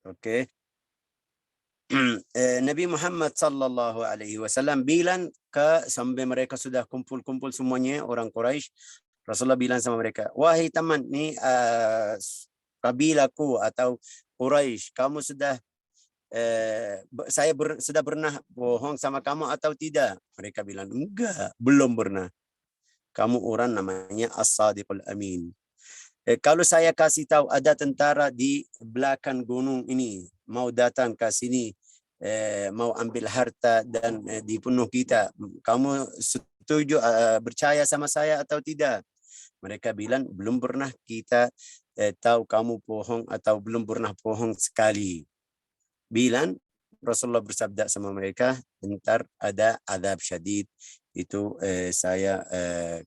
Oke. Nabi Muhammad sallallahu alaihi wasallam bilang sampai mereka sudah kumpul-kumpul semuanya orang Quraisy, Rasulullah bilang sama mereka, wahai teman, ni kabilaku atau Quraisy, kamu sudah sudah pernah bohong sama kamu atau tidak? Mereka bilang, enggak, belum pernah. Kamu orang namanya As-Sadiqul Amin. Kalau saya kasih tahu ada tentara di belakang gunung ini mau datang ke sini, mau ambil harta dan dibunuh kita, kamu setuju percaya sama saya atau tidak? Mereka bilang, belum pernah kita tahu kamu bohong atau belum pernah bohong sekali. Bilang, Rasulullah bersabda sama mereka, ntar ada azab syadid. Itu saya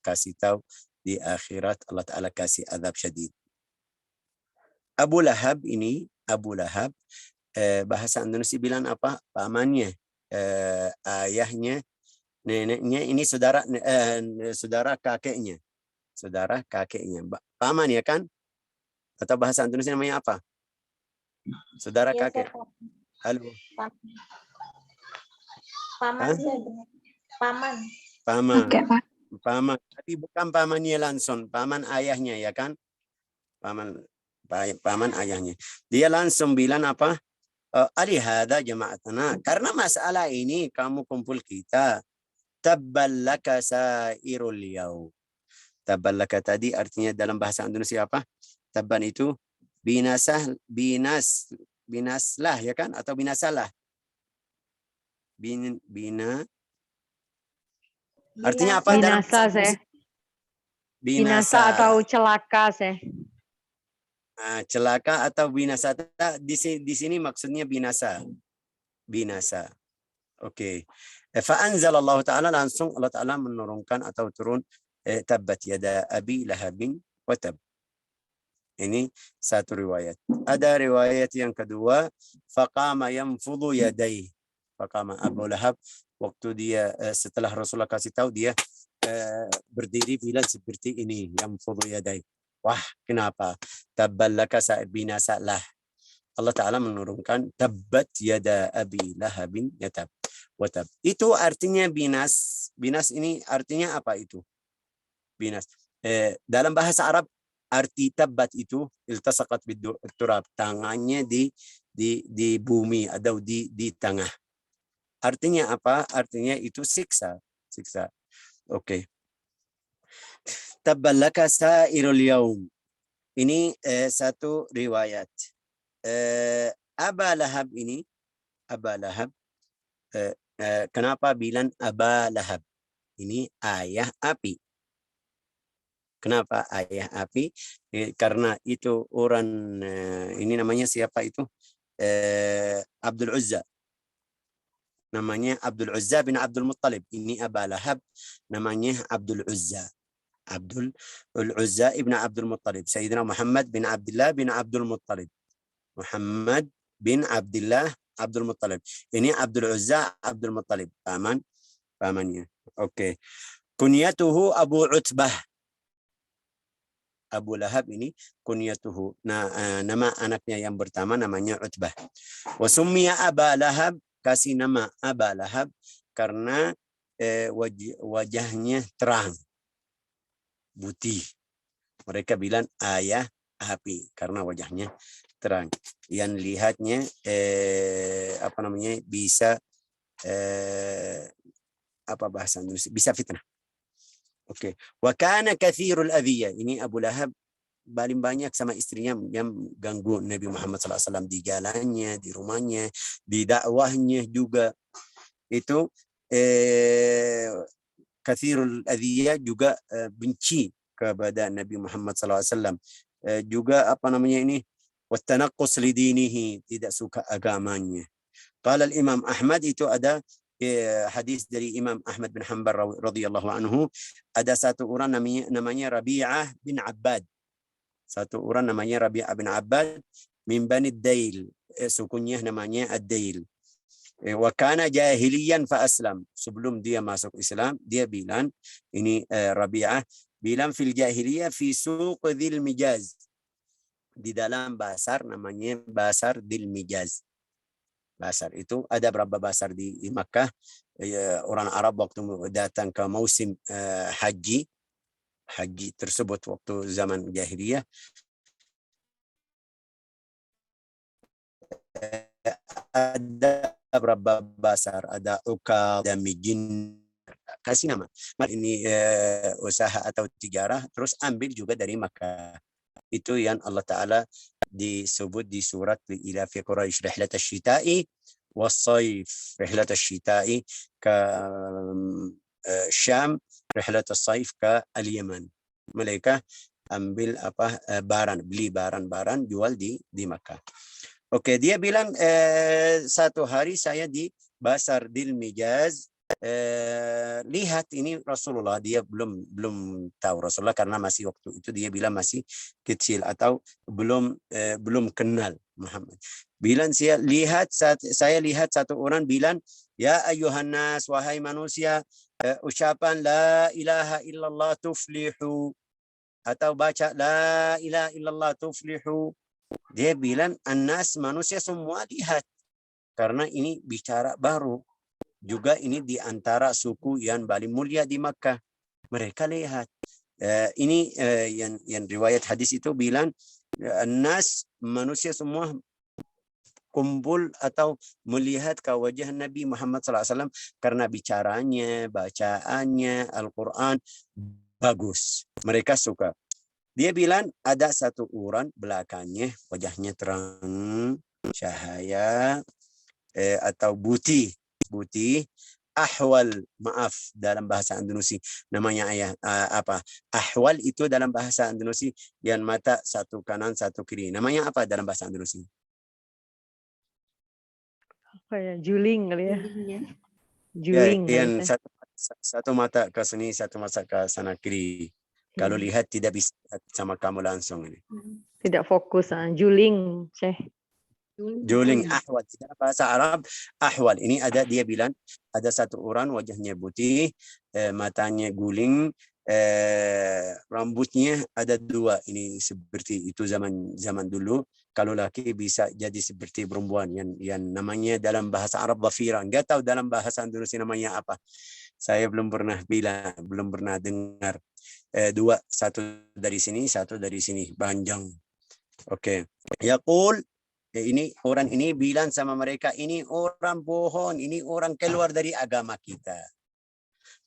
kasih tahu di akhirat Allah Ta'ala kasih azab syadid. Abu Lahab ini, bahasa Indonesia bilang apa? Pamannya, ayahnya, neneknya, ini saudara kakeknya. Saudara kakeknya. Paman ya kan? Atau bahasa Indonesia namanya apa? Saudara kakek. Halo. Paman. Paman. Paman. Paman. Tapi bukan pamannya langsung. Paman ayahnya ya kan? Paman ayahnya. Dia langsung bilang apa? Alihada jama'atana. Karena masalah ini kamu kumpul kita. Tabballaka sairul yaum. Tabballaka tadi artinya dalam bahasa Indonesia apa? Tabban itu binaslah ya kan? Atau binasalah? Artinya apa? Binasa, binasa atau celaka, celaka atau binasa. Di sini maksudnya binasa. Binasa. Oke. Fa'anzalallahu ta'ala, langsung Allah Ta'ala menurunkan atau turun tabbat yada abi lahabin wa tab. Ini satu riwayat. Ada riwayat yang kedua, faqama yanfudhu yadayhi. Faqama Abu Lahab, waktu dia setelah Rasulullah kasih tahu, dia berdiri bilang seperti ini, yanfudhu yadayhi. Wah, kenapa? Tabballaka sa'ir binasalah. Allah Ta'ala menurunkan tabbat yada abi lahabin yatab watab. Itu artinya binas. Binas ini artinya apa itu? Binas. Dalam bahasa Arab, arti tabbat itu iltasaqat bid-turab, tangannya di bumi atau di tengah. Artinya apa? Artinya itu siksa. Siksa. Oke. Tabballaka sa'irul yaum. Ini satu riwayat. Aba Lahab ini, Aba Lahab, kenapa bilang Aba Lahab? Ini ayah api. Kenapa ayah api? Karena itu orang, ini namanya siapa itu? Abdul Uzza. Namanya Abdul Uzza bin Abdul Muttalib. Ini Aba Lahab, namanya Abdul Uzza. Abdul Uzza ibn Abdul Muttalib. Sayyidina Muhammad bin Abdullah bin Abdul Muttalib. Muhammad bin Abdullah Abdul Muttalib. Ini Abdul Uzza Abdul Muttalib. Pamannya. Oke. Kunyatuhu Abu Utbah. Abu Lahab ini kunyatuhu. Nama anaknya yang pertama namanya Utbah. Wasummiya Aba Lahab, kasih nama Aba Lahab karena wajahnya terang, putih. Mereka bilang ayah api karena wajahnya terang. Yang lihatnya bisa apa bahasa Indonesia? Bisa fitnah. Oke. Wa kana katsirul adhiyah. Ini Abu Lahab paling banyak sama istrinya yang ganggu Nabi Muhammad SAW di jalannya, di rumahnya, di dakwahnya juga. Itu katsirul adhiyah juga benci kepada Nabi Muhammad SAW. Juga wattanaqqus lidinihi, tidak suka agamanya. Qala al-Imam Ahmad, itu ada hadis dari Imam Ahmad bin Hanbal radhiyallahu anhu, ada satu orang namanya Rabi'ah bin Abbad. Satu orang namanya Rabi'ah bin Abbad min Bani Dail, sukunya namanya Ad-Dail. Wa kana jahiliyan fa aslam. Sebelum dia masuk Islam, dia bilang, ini Rabi'ah bilang fil jahiliyah fi suq dzil Mijaz. di dalam basar namanya basar dil Mijaz. Basar itu ada berapa basar di Makkah. Orang Arab waktu datang ke musim haji tersebut waktu zaman jahiliyah, ada berapa basar, ada Ukal, ada Mijin, kasih nama. Ini usaha atau tijarah, terus ambil juga dari Makkah. Itu yang Allah Ta'ala disebut di surat ila fi Quraisy rihlat asy-syita'i was-sayf. Rihlat asy-syita'i ke Syam, rihlat as-sayf ke al-Yaman. Mereka ambil beli baran jual di Makkah. Oke, dia bilang satu hari saya di Basar Dil Mijaz, lihat ini Rasulullah. Dia belum tahu Rasulullah karena masih waktu itu dia bilang masih kecil atau belum kenal Muhammad. Bilang saya lihat satu orang bilang, ya ayuhan nas, wahai manusia, ucapan la ilaha illallah tuflihu, atau baca la ilaha illallah tuflihu. Dia bilang annas, manusia semua lihat karena ini bicara baru. Juga ini di antara suku yang paling mulia di Makkah. Mereka lihat. Ini yang riwayat hadis itu bilang annas, manusia semua kumpul atau melihat ke wajah Nabi Muhammad SAW karena bicaranya, bacaannya, Al-Quran bagus. Mereka suka. Dia bilang ada satu orang belakangnya, wajahnya terang, cahaya, atau putih, ahwal, maaf dalam bahasa Indonesia namanya ahwal itu dalam bahasa Indonesia yang mata satu kanan satu kiri. Namanya apa dalam bahasa Indonesia? Apa ya? Juling kali ya. Juling. Juling. Yang satu mata ke sini, satu mata ke sana kiri. Kalau lihat tidak bisa sama kamu langsung ini. Tidak fokus, juling, Syekh. Juling, ahwal. Dalam bahasa Arab, ahwal. Ini ada, dia bilang, ada satu orang wajahnya putih, matanya guling, rambutnya ada dua. Ini seperti itu zaman dulu. Kalau laki bisa jadi seperti perempuan. Yang namanya dalam bahasa Arab dhafira. Enggak tahu dalam bahasa Indonesia namanya apa. Saya belum pernah dengar. Dua, satu dari sini, satu dari sini, panjang. Oke. Yaqul, ini orang ini bilang sama mereka, ini orang bohong, ini orang keluar dari agama kita.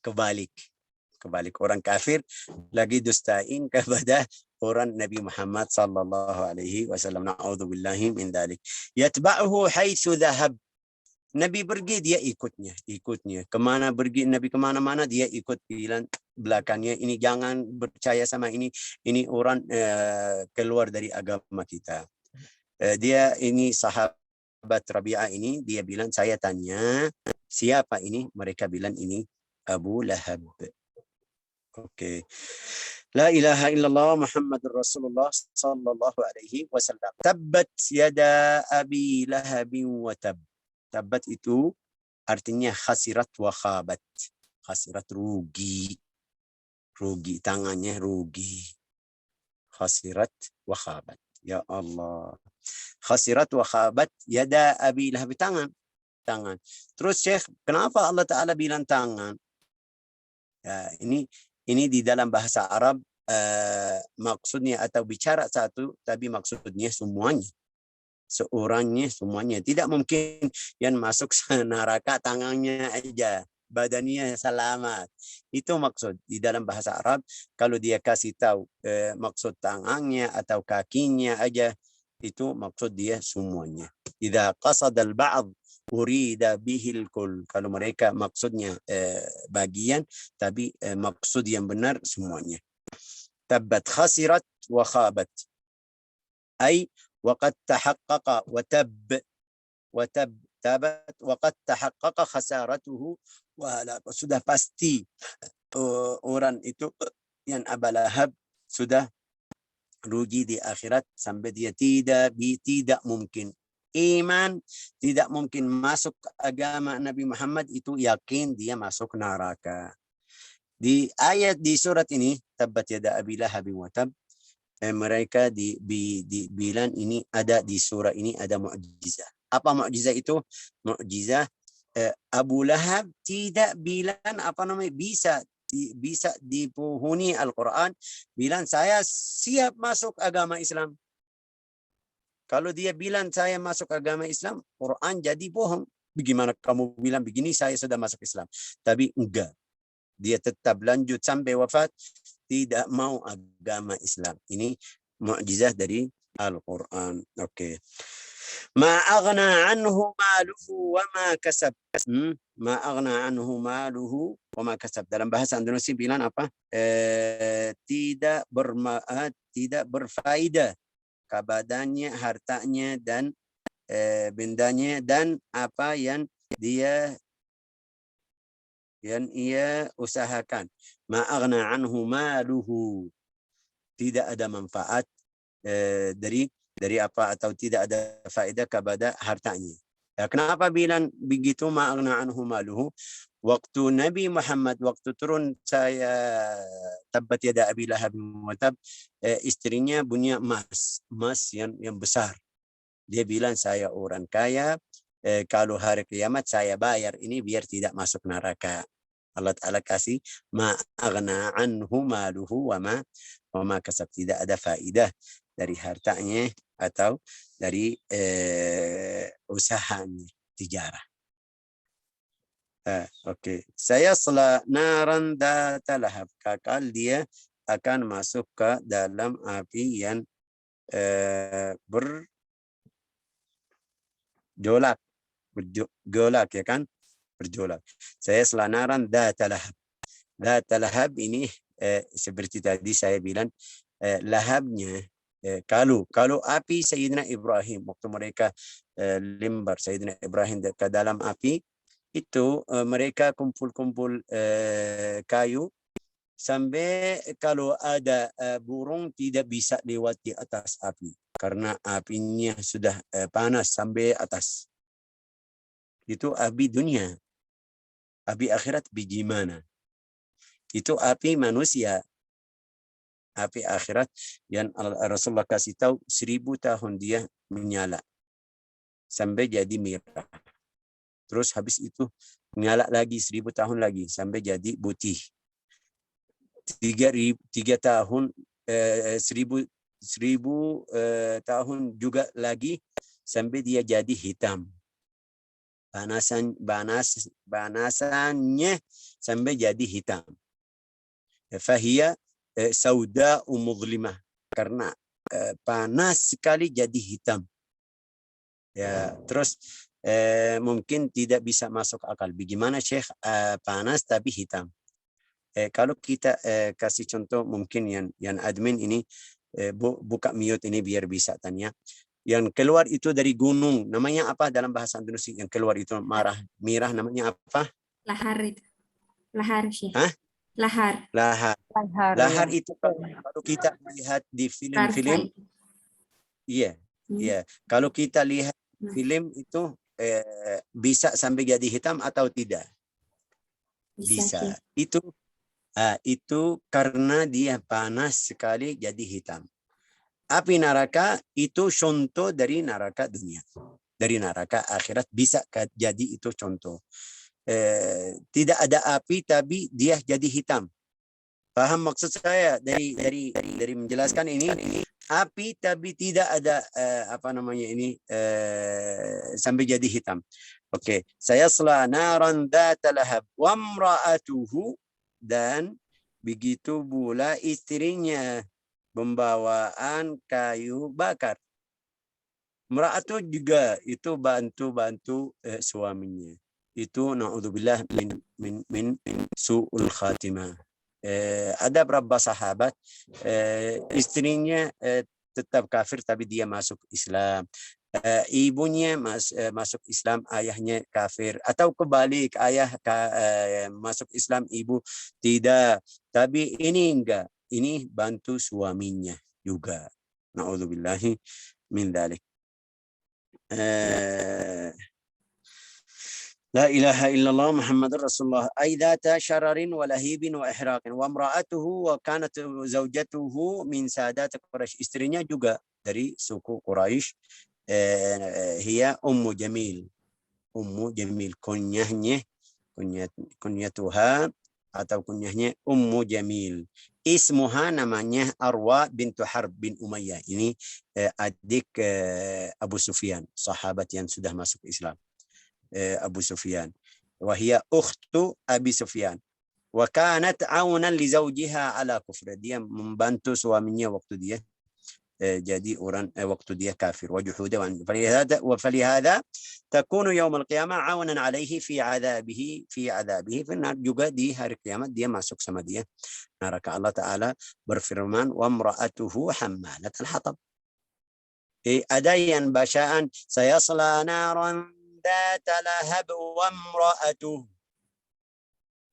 Kebalik orang kafir lagi dustain kepada orang Nabi Muhammad sallallahu alaihi wasallam. Na'udzubillahi min dzalik. Yatba'uhu haitsu dhahab. Nabi pergi, dia ikutnya. Kemana pergi Nabi, kemana-mana dia ikut. Bilang belakangnya, ini jangan percaya sama ini orang keluar dari agama kita. Dia ini sahabat Rabi'ah ini, dia bilang, saya tanya siapa ini, mereka bilang ini Abu Lahab. Oke. La ilaha illallah Muhammadur Rasulullah sallallahu alaihi wasallam. Tabbat yada Abi Lahab wa tab. Tabbat itu artinya khasirat wa khabat. Khasirat, rugi. Tangannya rugi. Khasirat wa khabat. Ya Allah. Khasirat wa khabat yada Abi Lahab, tangan. Terus Syekh, kenapa Allah Ta'ala bilang tangan? Ya, ini di dalam bahasa Arab maksudnya atau bicara satu, tapi maksudnya semuanya. Seorangnya semuanya. Tidak mungkin yang masuk neraka tangannya aja, badannya selamat. Itu maksud di dalam bahasa Arab. Kalau dia kasih tahu maksud tangannya atau kakinya aja, itu maksud dia semuanya. Idza qasada al-ba'd urida bihil kul. Kalau mereka maksudnya bagian, tapi maksud yang benar semuanya. Tabbat khasirat wa khabat. Ay waqad tahaqqaqa wa tabat waqad tahaqqaqa khasaratuhu wa sudah pasti orang itu yang Abu Lahab sudah rugi di akhirat sampai dia tidak mungkin iman, tidak mungkin masuk agama Nabi Muhammad, itu yakin dia masuk neraka. Di ayat di surat ini, tabbat yada Abi Lahab wa tab, mereka dibilang ini ada di surah ini ada mukjizah. Apa mukjizah itu? Mukjizah Abu Lahab tidak bilang bisa dipuhuni Al-Quran, bilang saya siap masuk agama Islam. Kalau dia bilang saya masuk agama Islam, Quran jadi bohong. Bagaimana kamu bilang begini saya sudah masuk Islam? Tapi enggak. Dia tetap lanjut sampai wafat tidak mau agama Islam. Ini mukjizat dari Al-Quran. Oke. Ma aghna anhu maluhu wa ma kasab. Ma aghna anhu maluhu wa ma kasab. Dalam bahasa Indonesia bilang apa? Tidak berfaedah kepadanya hartanya dan bendanya dan apa yang ia usahakan. Ma aghna anhu maluhu. Tidak ada manfaat dari apa atau tidak ada faedah kepada hartanya. Kenapa bilang begitu ma aghna anhu maluhu? Waktu Nabi Muhammad waktu turun saya tabbat yada Abi Lahab wa tab, istrinya punya emas yang besar. Dia bilang saya orang kaya, kalau hari kiamat saya bayar ini biar tidak masuk neraka. Allah Ta'ala kasih ma aghna anhu maluhu wa ma kasab. Tidak ada faedah dari hartanya atau dari usahanya tijarah. Oke. Saya sela naran data lahab. Kakal dia akan masuk ke dalam api yang berjolak ya kan? Berjolak. Saya selanaran data lahab. Data lahab ini seperti tadi saya bilang lahabnya kalau api Sayyidina Ibrahim waktu mereka lembar Sayyidina Ibrahim ke dalam api itu mereka kumpul-kumpul kayu sampai kalau ada burung tidak bisa lewat di atas api karena apinya sudah panas sampai atas. Itu api dunia. Api akhirat bagaimana? Itu api manusia. Api akhirat yang Rasulullah kasih tahu 1000 tahun dia menyala sampai jadi merah. Terus habis itu menyala lagi 1000 tahun lagi sampai jadi putih. 3 tahun 1000 tahun juga lagi sampai dia jadi hitam. Banasannya sampai jadi hitam. Fahiyya sauda mudlimah karena panas sekali jadi hitam. Ya, terus mungkin tidak bisa masuk akal. Bagaimana Syekh panas tapi hitam? Kalau kita kasih contoh mungkin yang admin ini buka mute ini biar bisa tanya. Yang keluar itu dari gunung, namanya apa dalam bahasa Indonesia? Yang keluar itu merah namanya apa? Lahar itu. Lahar sih. Hah? Lahar. Lahar itu kalau kita lihat di film-film, iya. Kalau kita lihat film itu bisa sampai jadi hitam atau tidak? Bisa. Itu karena dia panas sekali jadi hitam. Api neraka itu contoh dari neraka dunia. Dari neraka akhirat bisa jadi itu contoh. Tidak ada api tapi dia jadi hitam. Paham maksud saya dari menjelaskan ini? Api tapi tidak ada sampai jadi hitam. Oke, saya sela naran data lahab wa imra'atuhu dan begitu pula istrinya pembawaan kayu bakar. Meratu juga itu bantu suaminya. Itu naudzubillah min su'ul khatimah. Ada beberapa sahabat istrinya tetap kafir tapi dia masuk Islam. Ibunya masuk Islam, ayahnya kafir, atau kebalik ayah masuk Islam, ibu tidak. Tapi ini enggak. Ini bantu suaminya juga. Na'udzubillahi min dzalik. لا إله إلا الله محمد رسول الله أي ذات شرر ولهيب وإحراق وامرأته وكانت زوجته من سادات قريش istrinya juga dari suku Quraisy هي Ummu Jamil kunyatuha atau kunyahnya Ummu Jamil ismuha namanya Arwa bintu Harb bin Umayyah ini adik Abu Sufyan sahabat yang sudah masuk Islam Abu Sufyan wahia ukhtu Abi Sufyan wa kanat aunan li zawjiha ala kufr dia membantu suaminya waktu dia jadi orang waktu dia kafir wajuhuda wa falihada takunu yaum al-qiyamah aunan alaihi fi adzabihi juga di hari kiamat dia masuk sama dia neraka. Allah Taala berfirman wa imra'atuhu hammalat al-hatab ada yang bacaan sayasla naran ذات لهب وامرأته.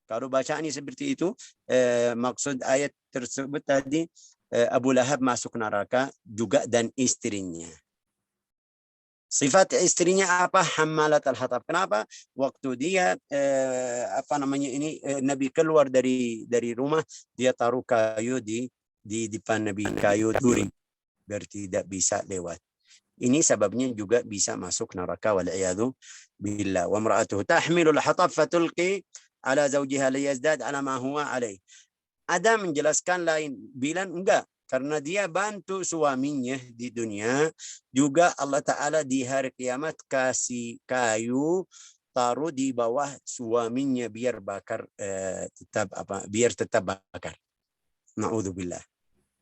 Kalau bacaannya seperti itu, maksud ayat tersebut tadi Abu Lahab masuk neraka juga dan istrinya. Sifat istrinya apa? Hammalat al-hatab. Kenapa? Waktu dia Nabi keluar dari rumah, dia taruh kayu di depan Nabi, kayu duri biar tidak bisa lewat. Ini sebabnya juga bisa masuk neraka wal'iyadu billah. Wa imra'atuhu tahmilu al-hatab fatulqi ala zawjiha liyazdad ala ma huwa alaih. Ada menjelaskan lain, bilang enggak, karena dia bantu suaminya di dunia, juga Allah Ta'ala di hari kiamat kasih kayu taruh di bawah suaminya biar bakar biar tetap bakar. Na'udzubillah.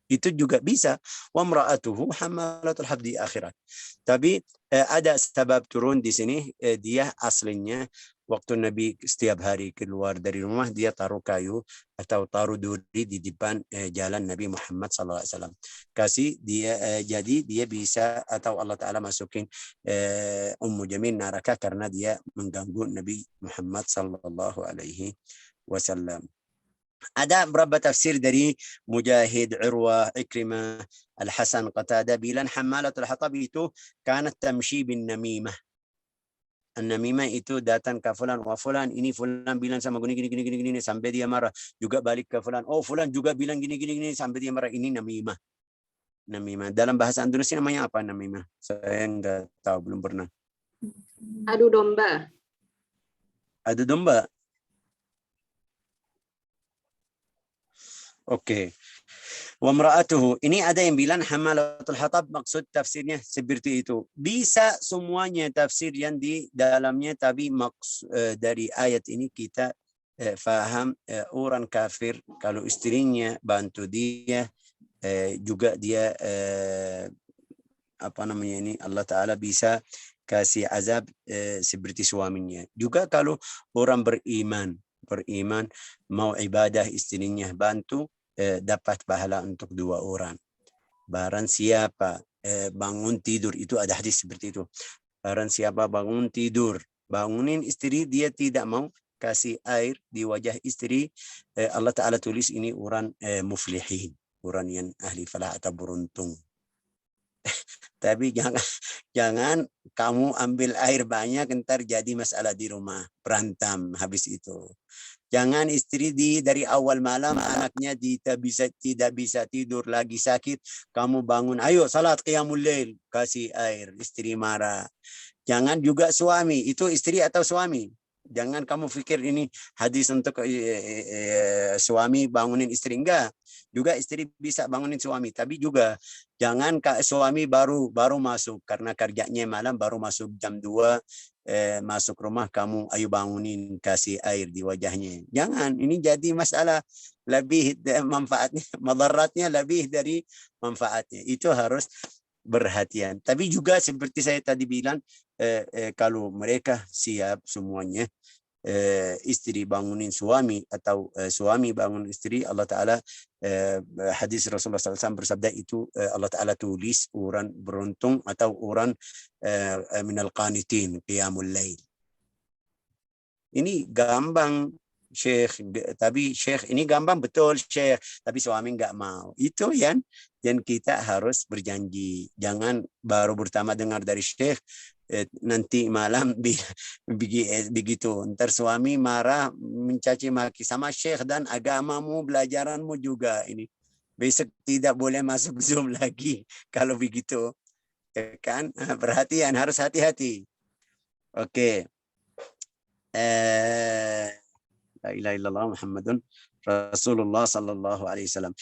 Itu juga bisa wa imra'atuhu hammalatul hatab di akhirat. Tapi ada sebab turun di sini dia aslinya waktu Nabi setiap hari keluar dari rumah dia taruh kayu atau taruh duri di depan jalan Nabi Muhammad SAW. Kasih dia jadi dia bisa atau Allah Taala masukin Ummu Jamil neraka karena dia mengganggu Nabi Muhammad sallallahu alaihi wasallam. Ada berapa tafsir dari Mujahid, Urwah, Ikrimah, Al-Hasan, Qatada bilang hammalatul hatab itu kanat tamshi bin namimah. An-namimah itu datang ke fulan, wah fulan ini fulan bilang sama gini sampai dia marah, juga balik ke fulan, oh fulan juga bilang gini sampai dia marah. Ini namimah. Namimah dalam bahasa Indonesia namanya apa namimah? Saya enggak tahu, belum pernah. Adu domba. Adu domba. Oke. Wa imra'atuhu. Ini ada yang bilang hammalatul hatab maksud tafsirnya seperti itu. Bisa semuanya tafsir yang di dalamnya, tapi dari ayat ini kita faham orang kafir kalau istrinya bantu dia juga dia Allah Ta'ala bisa kasih azab seperti suaminya. Juga kalau orang beriman mau ibadah istrinya bantu dapat pahala untuk dua orang. Barang siapa bangun tidur, itu ada hadis seperti itu. Barang siapa bangun tidur, bangunin istri, dia tidak mau kasih air di wajah istri, Allah Ta'ala tulis ini orang muflihin, orang yang ahli falah atau beruntung. Tapi jangan kamu ambil air banyak, ntar jadi masalah di rumah, berantem habis itu. Jangan istri dari awal malam anaknya tidak bisa tidur lagi sakit, kamu bangun, ayo salat qiyamul lail, kasih air, istri marah. Jangan juga suami, itu istri atau suami. Jangan kamu pikir ini hadis untuk suami bangunin istri, enggak. Juga istri bisa bangunin suami, tapi juga jangan suami baru masuk karena kerjanya malam, baru masuk jam 2 masuk rumah, kamu ayo bangunin, kasih air di wajahnya. Jangan, ini jadi masalah lebih manfaatnya, madaratnya lebih dari manfaatnya. Itu harus berhatian. Tapi juga seperti saya tadi bilang, kalau mereka siap semuanya, istri bangunin suami atau suami bangun istri, Allah Ta'ala hadis Rasulullah SAW bersabda itu Allah Ta'ala tulis orang beruntung atau orang minal qanitin qiyamul lail. Ini gampang Syekh, tapi Syekh ini gampang betul Syekh, tapi suami enggak mau. Itu yang kita harus berjanji. Jangan baru pertama dengar dari Syekh nanti malam begitu. Ntar suami marah, mencaci maki sama syekh dan agamamu, belajaranmu juga ini. Besok tidak boleh masuk Zoom lagi kalau begitu. Kan perhatian, harus hati-hati. Oke. La ilaha illallah Muhammadun Rasulullah sallallahu alaihi wasallam.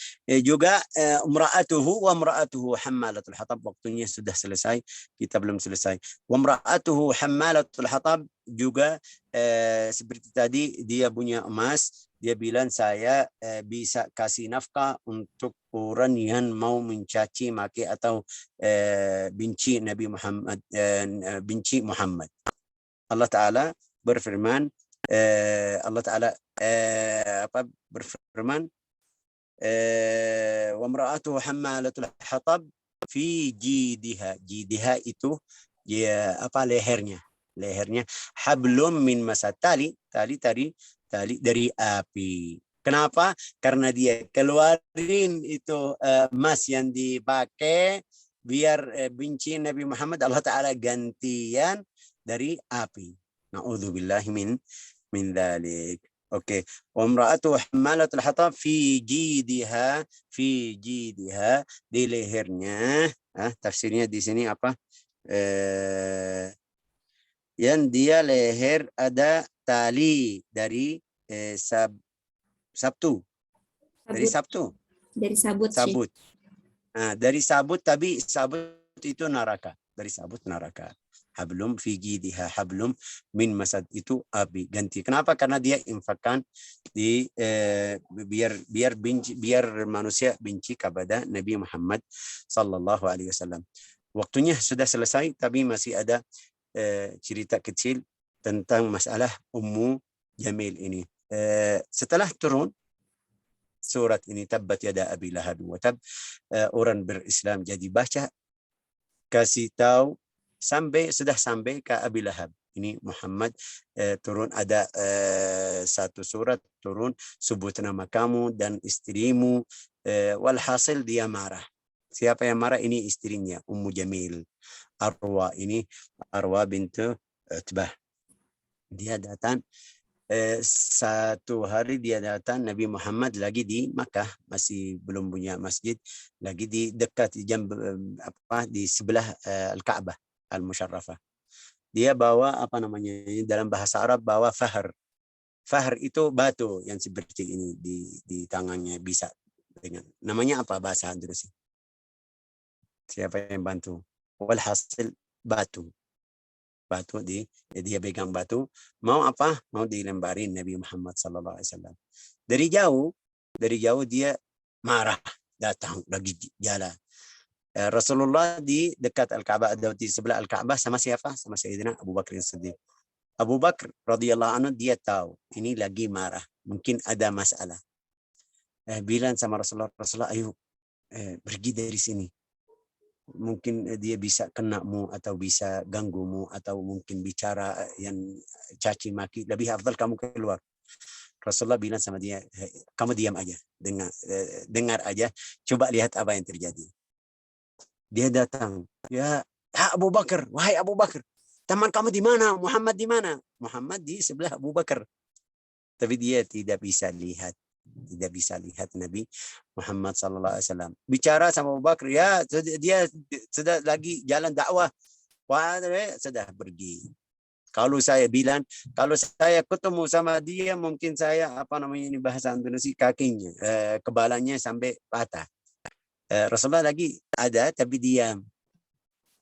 Juga imra'atuhu wa imra'atuhu hammalatul hatab, waktunya sudah selesai, kita belum selesai. Wa imra'atuhu hammalatul hatab juga seperti tadi, dia punya emas, dia bilang saya bisa kasih nafkah untuk orang yang mau mencaci maki atau benci Nabi Muhammad, benci Muhammad. Allah Ta'ala berfirman, Allah Ta'ala berfirman, wa imra'atuhu hammalatul hatab fi jidiha. Jidiha itu dia lehernya. Hablum min masad, tali dari api. Kenapa? Karena dia keluarin itu emas yang dipakai biar benci Nabi Muhammad, Allah Ta'ala gantian dari api. Na'udzubillahi min dzalik. Oke. Wa imra'atu hammalatul hatab fi jidiha di lehernya. Tafsirnya di sini apa? Yang dia leher ada tali dari Sabtu. Dari Sabtu. Dari sabut, Syekh. Sabut. Dari sabut, tapi sabut itu neraka. Dari sabut neraka. Hablum fi jidiha hablum min masad, itu api, ganti. Kenapa? Karena dia infakkan di biar manusia benci kepada Nabi Muhammad sallallahu alaihi wasallam. Waktunya sudah selesai, tapi masih ada cerita kecil tentang masalah Ummu Jamil ini. Setelah turun surat ini, tabbat yada abi lahab wa tab, orang berislam jadi baca, kasih tahu sudah sampai ke Abi Lahab. Ini Muhammad turun, ada satu surat turun, sebut nama kamu dan istrimu. Walhasil dia marah. Siapa yang marah? Ini istrinya, Ummu Jamil. Arwa bintu Utbah. Dia datang, satu hari dia datang, Nabi Muhammad lagi di Makkah, masih belum punya masjid, lagi di dekat di sebelah Al-Ka'bah Al-Musharrafah. Dia bawa dalam bahasa Arab bawa fahr. Fahr itu batu yang seperti ini di tangannya, bisa dengan namanya apa bahasa Indonesia? Siapa yang bantu? Walhasil batu dia pegang batu, mau apa? Mau dilembarin Nabi Muhammad sallallahu alaihi wasallam. Dari jauh dia marah, datang lagi jalan. Rasulullah di dekat Al-Ka'bah, atau di sebelah Al-Ka'bah, sama siapa? Sama Sayyidina Abu Bakr As-Siddiq. Abu Bakr radhiyallahu anhu, dia tahu ini lagi marah, mungkin ada masalah. Bilang sama Rasulullah, ayo pergi dari sini. Mungkin dia bisa kenamu atau bisa ganggumu atau mungkin bicara yang caci maki, lebih afdal kamu keluar. Rasulullah bilang sama dia, kamu diam aja, dengar aja, coba lihat apa yang terjadi. Dia datang, ya Abu Bakar, wahai Abu Bakar, teman kamu di mana? Muhammad di mana? Muhammad di sebelah Abu Bakar. Tapi dia tidak bisa lihat Nabi Muhammad sallallahu alaihi wasallam. Bicara sama Abu Bakar, ya dia sudah lagi jalan dakwah. Wah, sudah pergi. Kalau saya ketemu sama dia, mungkin saya ini bahasa Indonesia, kakinya, kepalanya sampai patah. Rasulullah lagi ada, tapi diam,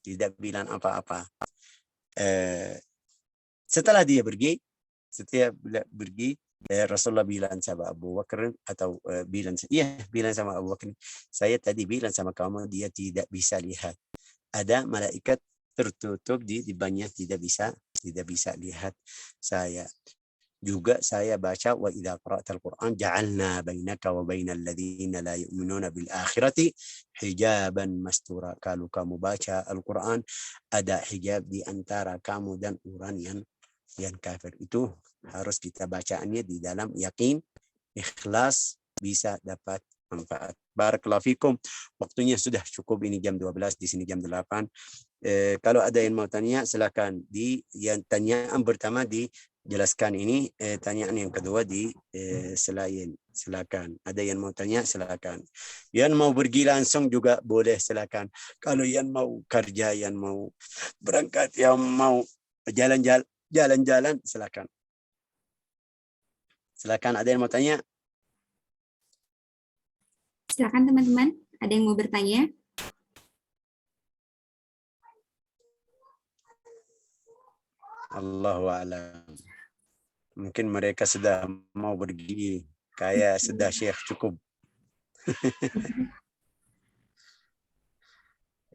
tidak bilang apa-apa. Setelah dia pergi, Rasulullah bilang sama Abu Bakar, atau bilang sama Abu Bakar, saya tadi bilang sama kamu, dia tidak bisa lihat. Ada malaikat tertutup di depannya, tidak bisa lihat saya. Juga saya baca, wa idza qara'tal Qur'an ja'alna bainaka wa bainal ladzina la yu'minuna bil akhirati hijaban mastura. Kalau kamu baca Al-Qur'an, ada hijab di antara kamu dan orang yang kafir. Itu harus kita bacaannya di dalam yakin, ikhlas, bisa dapat manfaat. Barakallahu fikum. Waktunya sudah cukup, ini jam 12, di sini jam 8. Kalau ada yang mau tanya silakan. Yang tanyaan pertama dijelaskan ini, tanyaan yang kedua selain. Silakan. Ada yang mau tanya silakan. Yang mau pergi langsung juga boleh silakan. Kalau yang mau kerja, yang mau berangkat, yang mau jalan-jalan silakan. Silakan, ada yang mau tanya? Silakan teman-teman. Ada yang mau bertanya? Allahu a'lam. Mungkin mereka sudah mau pergi. Kayak sudah Syekh cukup.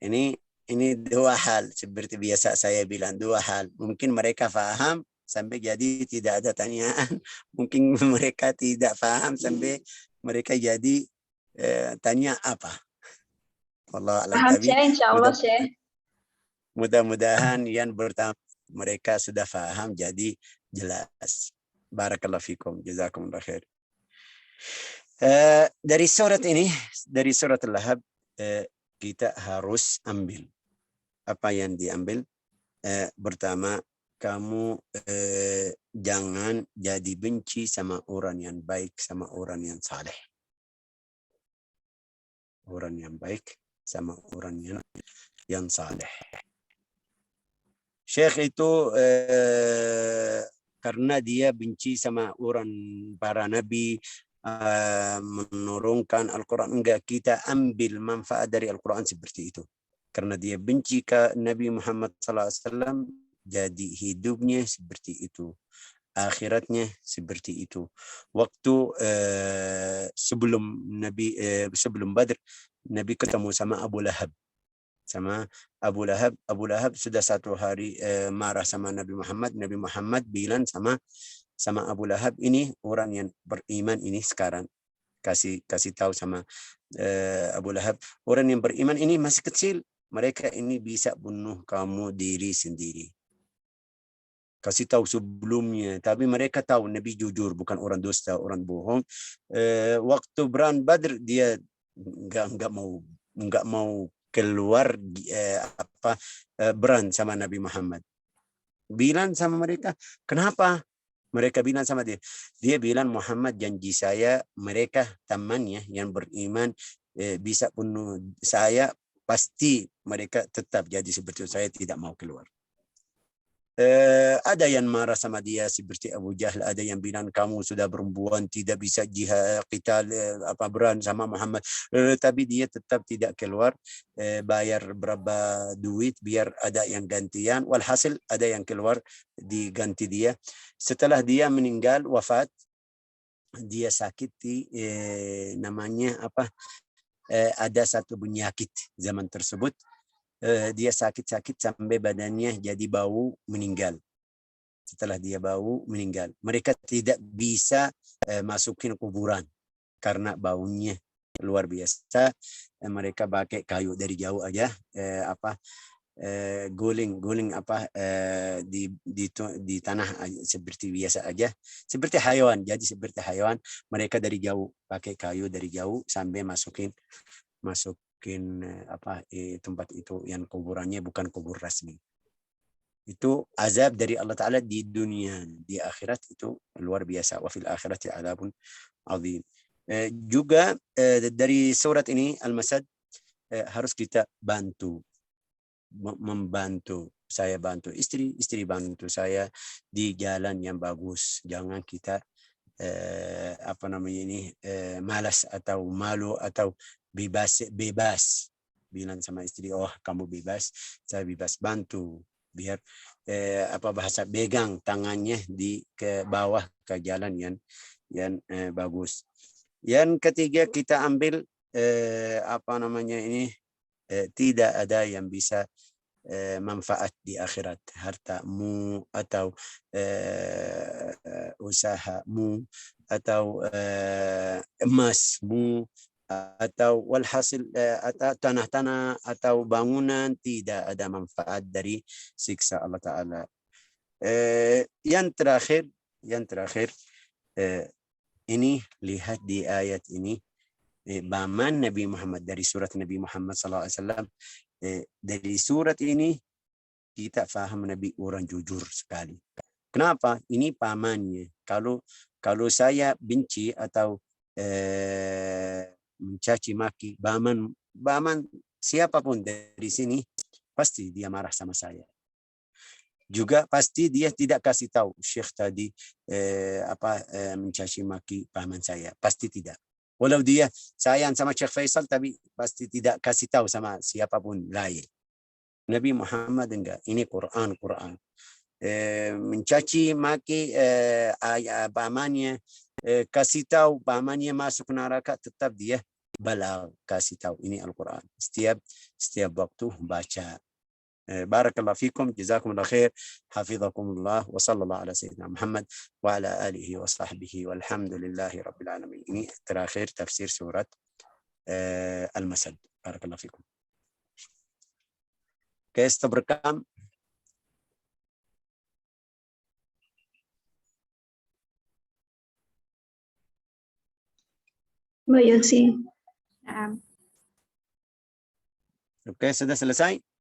Ini dua hal seperti biasa saya bilang, dua hal. Mungkin mereka faham sampai jadi tidak ada tanyaan. Mungkin mereka tidak faham sampai mereka jadi tanya apa. Wallah alam. Paham, Tapi Syekh, insya Allah, Syekh. mudah-mudahan yang pertama mereka sudah faham jadi jelas. Barakallahu fikum, jazakumullah khair. Dari surat ini, dari surat Al-Lahab, kita harus ambil apa yang diambil. Pertama, kamu jangan jadi benci sama orang yang baik, sama orang yang saleh. Orang yang baik sama orang yang saleh. Syekh itu karena dia benci sama orang para nabi, menurunkan Al-Quran, enggak, kita ambil manfaat dari Al-Quran seperti itu. Karena dia benci ke Nabi Muhammad SAW, jadi hidupnya seperti itu, akhiratnya seperti itu. Waktu sebelum Badr, Nabi ketemu sama Abu Lahab. Abu Lahab sudah satu hari marah sama Nabi Muhammad. Nabi Muhammad bilang sama Abu Lahab, ini orang yang beriman ini sekarang. Kasih tahu sama Abu Lahab, orang yang beriman ini masih kecil. Mereka ini bisa bunuh kamu diri sendiri. Kasih tahu sebelumnya. Tapi mereka tahu Nabi jujur, bukan orang dusta, orang bohong. Waktu perang Badr dia enggak mau keluar berang sama Nabi Muhammad. Bilang sama mereka, kenapa? Mereka bilang sama dia bilang, Muhammad janji saya mereka temannya yang beriman bisa bunuh saya, pasti mereka tetap jadi seperti itu. Saya tidak mau keluar. Ada yang marah sama dia seperti Abu Jahal, ada yang bilang kamu sudah perempuan tidak bisa jihad qital berang sama Muhammad, tapi dia tetap tidak keluar. Bayar berapa duit biar ada yang gantian, walhasil ada yang keluar diganti dia. Setelah dia meninggal wafat, dia sakit namanya ada satu penyakit zaman tersebut. Dia sakit sampai badannya jadi bau, meninggal. Setelah dia bau, meninggal. Mereka tidak bisa masukin kuburan karena baunya luar biasa. Mereka pakai kayu dari jauh aja, guling di tanah seperti biasa aja, seperti hewan. Jadi seperti hewan, mereka dari jauh pakai kayu dari jauh sampai masukin tempat itu yang kuburannya bukan kubur resmi. Itu azab dari Allah Ta'ala di dunia. Di akhirat itu luar biasa. Wa fil akhirati adzabun azim. Juga dari surat ini Al-Masad harus kita membantu. Saya bantu istri bantu saya di jalan yang bagus. Jangan kita malas atau malu atau bebas bilang sama istri, oh kamu bebas, saya bebas, bantu biar bahasa pegang tangannya ke bawah ke jalan yang bagus. Yang ketiga, kita ambil tidak ada yang bisa manfaat di akhirat, hartamu atau usahamu atau emasmu atau walhasil atau tanah-tanah atau bangunan, tidak ada manfaat dari siksa Allah Ta'ala. Yang terakhir ini, lihat di ayat ini, baman Nabi Muhammad, dari surat Nabi Muhammad SAW, dari surat ini kita faham Nabi orang jujur sekali. Kenapa? Ini pamannya. Kalau saya benci atau mencaci maki baman siapapun dari sini, pasti dia marah sama saya. Juga pasti dia tidak kasih tahu Syekh tadi mencaci maki paman saya, pasti tidak. Walau dia sayang sama Syekh Faisal, tapi pasti tidak kasih tahu sama siapapun lain. Nabi Muhammad enggak, ini Quran. Mencaci maki pamannya, kasih tahu pamannya masuk neraka, tetap dia balag kasih tahu. Ini Al-Quran. Setiap waktu baca. بارك الله فيكم جزاكم الله خير حفظكم الله وصلى الله على سيدنا محمد وعلى آله وصحبه والحمد لله رب العالمين. Ini terakhir tafsir surat Al-Masad. بارك الله فيكم. Oke, stop rekam. Mbak Yosi. Nah, Oke, sudah selesai?